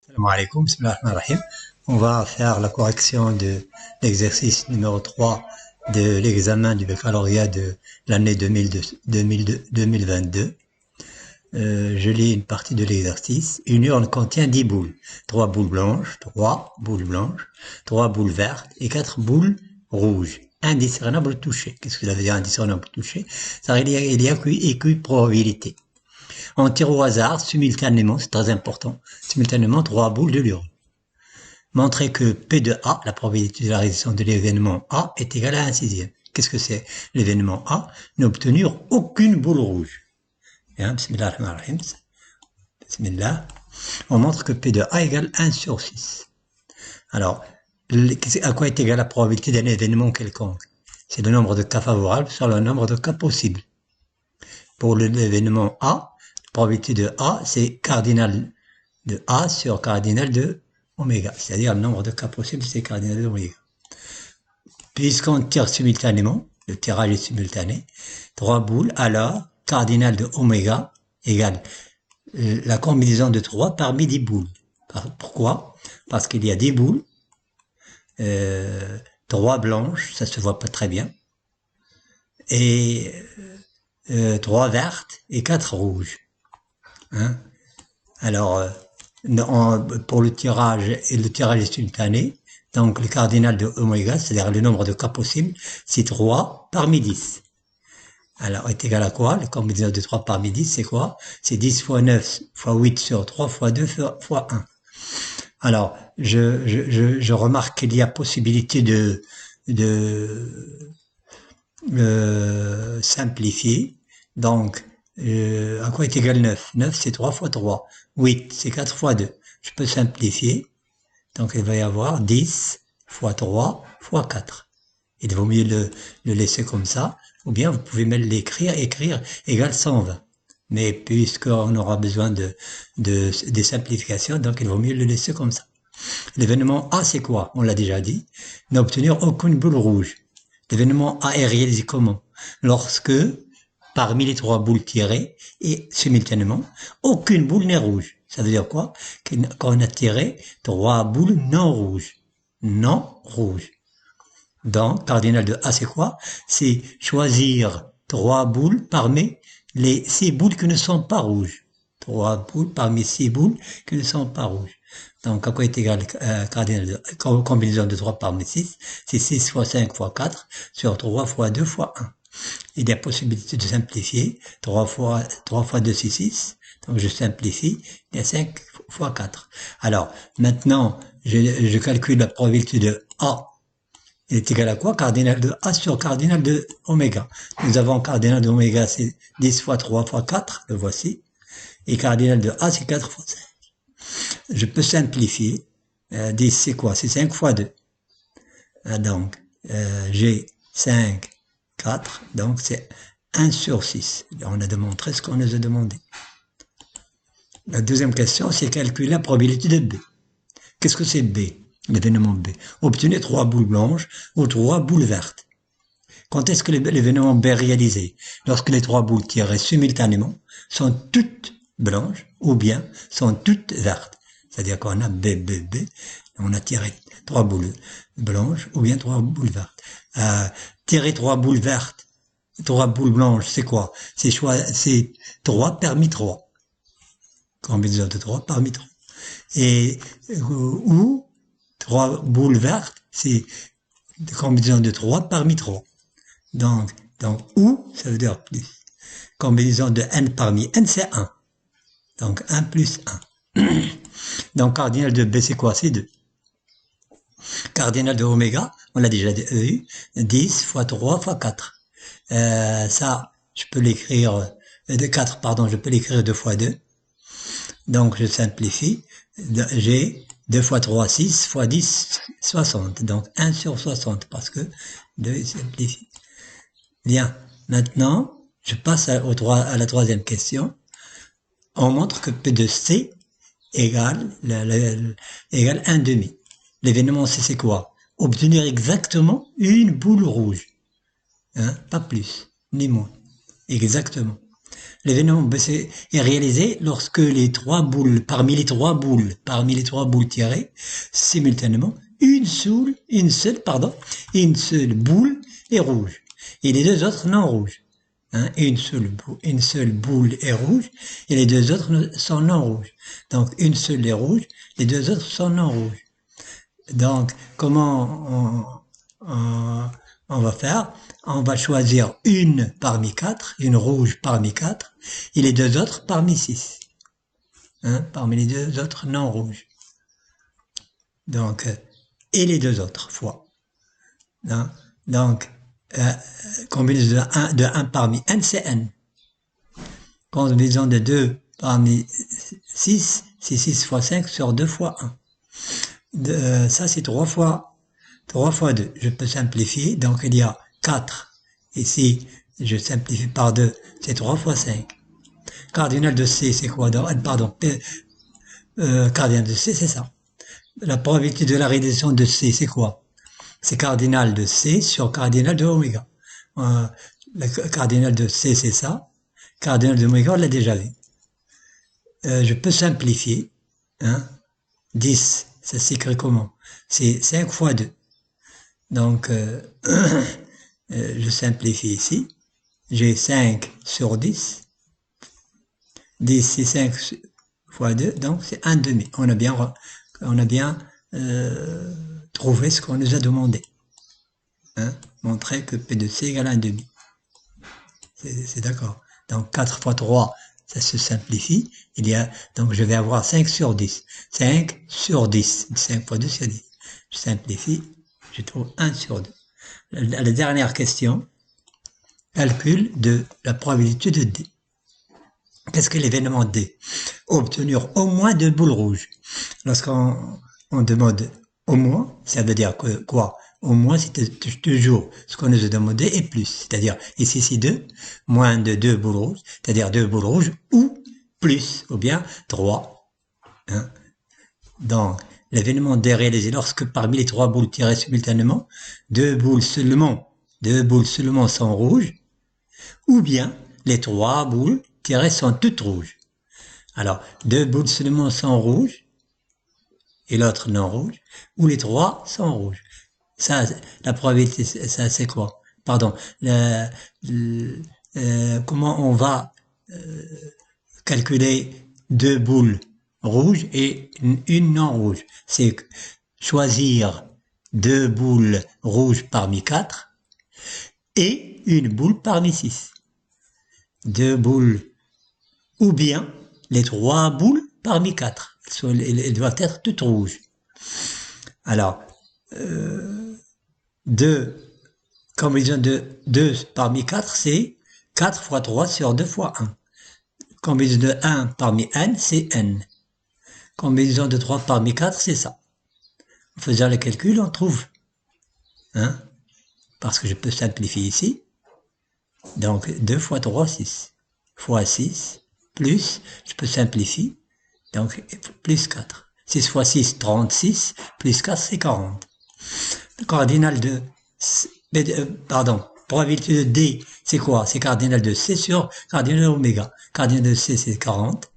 Salam alaikum, bismillah ar-Rahman ar-Rahim. On va faire la correction de l'exercice numéro 3 de l'examen du baccalauréat de l'année 2022. Je lis une partie de l'exercice. Une urne contient 10 boules. 3 boules blanches, 3 boules blanches, 3 boules vertes et 4 boules rouges. Indiscernable au toucher. Qu'est-ce que ça veut dire indiscernable au toucher? Ça, il y a probabilité. On tire au hasard, simultanément, c'est très important, simultanément 3 boules de l'urne. Montrer que P de A, la probabilité de la résistance de l'événement A, est égale à 1/6. Qu'est-ce que c'est l'événement A? N'obtenir aucune boule rouge. Bien, bismillah ar-Rahman ar-Rahim. Bismillah. On montre que P de A égale 1 sur 6. Alors, à quoi est égale la probabilité d'un événement quelconque? C'est le nombre de cas favorables sur le nombre de cas possibles. Pour l'événement A, la probabilité de A, c'est cardinal de A sur cardinal de oméga. C'est-à-dire le nombre de cas possibles, c'est cardinal de oméga. Puisqu'on tire simultanément, le tirage est simultané, 3 boules, alors cardinal de oméga égale la combinaison de 3 parmi 10 boules. Pourquoi? Parce qu'il y a 10 boules, 3 blanches, ça se voit pas très bien, et 3 vertes et 4 rouges. Hein? Alors, pour le tirage est simultané, donc le cardinal de oméga, c'est-à-dire le nombre de cas possibles, c'est 3 parmi 10. Alors, est égal à quoi? La combinaison de 3 parmi 10, c'est quoi? C'est 10 fois 9 fois 8 sur 3 fois 2 fois 1. Alors, je remarque qu'il y a possibilité de simplifier. Donc, à quoi est égal 9? 9, c'est 3 fois 3. 8, c'est 4 fois 2. Je peux simplifier. Donc, il va y avoir 10 fois 3 fois 4. Il vaut mieux le laisser comme ça. Ou bien, vous pouvez même écrire égal 120. Mais puisqu'on aura besoin des simplifications, donc il vaut mieux le laisser comme ça. L'événement A, c'est quoi? On l'a déjà dit. N'obtenir aucune boule rouge. L'événement A est réalisé comment? Lorsque, parmi les 3 boules tirées, et simultanément, aucune boule n'est rouge. Ça veut dire quoi? Qu'on a tiré 3 boules non rouges. Non rouges. Donc, cardinal de A, c'est quoi? C'est choisir 3 boules parmi les 6 boules qui ne sont pas rouges. 3 boules parmi 6 boules qui ne sont pas rouges. Donc, à quoi est égal cardinal de combinaison de 3 parmi 6? C'est 6 fois 5 fois 4 sur 3 fois 2 fois 1. Il y a possibilité de simplifier. 3 fois 2, c'est 6. Donc, je simplifie. Il y a 5 fois 4. Alors, maintenant, je calcule la probabilité de A. Il est égal à quoi? Cardinal de A sur cardinal de oméga. Nous avons cardinal de oméga, c'est 10 fois 3 fois 4. Le voici. Et cardinal de A, c'est 4 fois 5. Je peux simplifier. 10, c'est quoi? C'est 5 fois 2. Donc, j'ai 5, 4. Donc, c'est 1 sur 6. On a démontré ce qu'on nous a demandé. La deuxième question, c'est calculer la probabilité de B. Qu'est-ce que c'est B? L'événement B. Obtenez 3 boules blanches ou 3 boules vertes. Quand est-ce que l'événement B est réalisé? Lorsque les 3 boules tirées simultanément sont toutes blanches ou bien sont toutes vertes. C'est-à-dire qu'on a B, B, B, on a tiré 3 boules blanches ou bien 3 boules vertes. Tirer 3 boules vertes, 3 boules blanches, c'est quoi? C'est 3 parmi 3. Combinaison de 3 parmi 3. Et ou 3 boules vertes, c'est une combinaison de 3 parmi 3. Donc, ou, ça veut dire plus. Combinaison de n parmi n, c'est 1. Donc, 1 plus 1. Donc, cardinal de B, c'est quoi? C'est 2. Cardinal de oméga, on l'a déjà vu, 10 fois 3 fois 4. Ça, je peux l'écrire, de 4, pardon, je peux l'écrire 2 fois 2. Donc, je simplifie. J'ai 2 fois 3, 6 fois 10, 60. Donc, 1 sur 60 parce que 2 simplifie. Bien. Maintenant, je passe à la troisième question. On montre que P de C égale 1 demi. L'événement C, c'est quoi? Obtenir exactement une boule rouge. Hein? Pas plus, ni moins. Exactement. L'événement B est réalisé lorsque parmi les trois boules tirées, simultanément, une seule boule est rouge et les deux autres non rouges. Hein, une seule boule est rouge et les deux autres sont non rouges. Donc une seule est rouge, les deux autres sont non rouges. Donc comment on va faire? On va choisir une parmi quatre, une rouge parmi quatre, et les deux autres parmi six. Hein, parmi les deux autres non rouges. Donc, et les deux autres fois. Hein, donc, combinaison de 1 parmi n, c'est n. Combinaison de 2 parmi 6, c'est 6 fois 5 sur 2 fois 1. Ça, c'est 3 fois 2. Je peux simplifier. Donc, il y a 4. Ici, je simplifie par 2. C'est 3 fois 5. Cardinal de C, c'est quoi? Pardon. Cardinal de C, c'est ça. La probabilité de la réduction de C, c'est quoi? C'est cardinal de C sur cardinal de oméga. Le cardinal de C, c'est ça. Cardinal de oméga, on l'a déjà vu. Je peux simplifier. Hein? 10, ça s'écrit comment? C'est 5 fois 2. Donc, je simplifie ici. J'ai 5 sur 10. 10, c'est 5 fois 2, donc c'est 1 demi. On a bien trouvé ce qu'on nous a demandé. Hein? Montrer que P de C égale 1 demi. C'est d'accord. Donc 4 fois 3, ça se simplifie. Donc je vais avoir 5 sur 10. 5 sur 10. 5 fois 2 sur 10. Je simplifie, je trouve 1 sur 2. La dernière question, calcul de la probabilité de D. Qu'est-ce que l'événement D? Obtenir au moins 2 boules rouges. Lorsqu'on demande au moins, ça veut dire que quoi? Au moins, c'est toujours ce qu'on nous a demandé et plus. C'est-à-dire, ici, c'est 2, moins de 2 boules rouges, c'est-à-dire 2 boules rouges ou plus, ou bien 3. Hein? Donc, l'événement D est réalisé lorsque parmi les 3 boules tirées simultanément, 2 boules seulement sont rouges, ou bien les 3 boules tirées sont toutes rouges. Alors, 2 boules seulement sont rouges, et l'autre non rouge, ou les 3 sont rouges. Ça, la probabilité, ça c'est quoi? Pardon. Comment on va calculer 2 boules rouges et une non rouge? C'est choisir 2 boules rouges parmi 4 et une boule parmi 6. 2 boules, ou bien les 3 boules parmi 4. Elles doivent être toutes rouges. Alors, combinaison de 2 parmi 4, c'est 4 fois 3 sur 2 fois 1. Combinaison de 1 parmi n, c'est n. Combinaison de 3 parmi 4, c'est ça. En faisant le calcul, on trouve. Hein? Parce que je peux simplifier ici. Donc, 2 fois 3, 6. Fois 6, plus, je peux simplifier. Donc, plus 4. 6 fois 6, 36, plus 4, c'est 40. Cardinal de, probabilité de D, c'est quoi? C'est cardinal de C sur cardinal de oméga. Cardinal de C, c'est 40.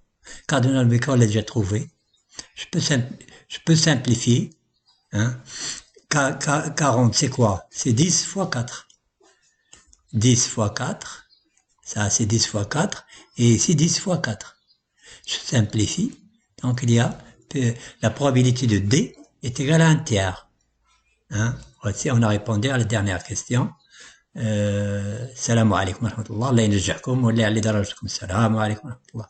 Cardinal de oméga, on l'a déjà trouvé. Je peux simplifier. Hein? 40, c'est quoi? C'est 10 fois 4. 10 fois 4. Ça, c'est 10 fois 4. Et ici, 10 fois 4. Je simplifie. Donc, il y a la probabilité de D est égale à 1 tiers. Hein? Voici, on a répondu à la dernière question. Salam alaikum wa rahmatullah. Allah yanja'akum wa la li darajatukum. Salam alaikum wa rahmatullah.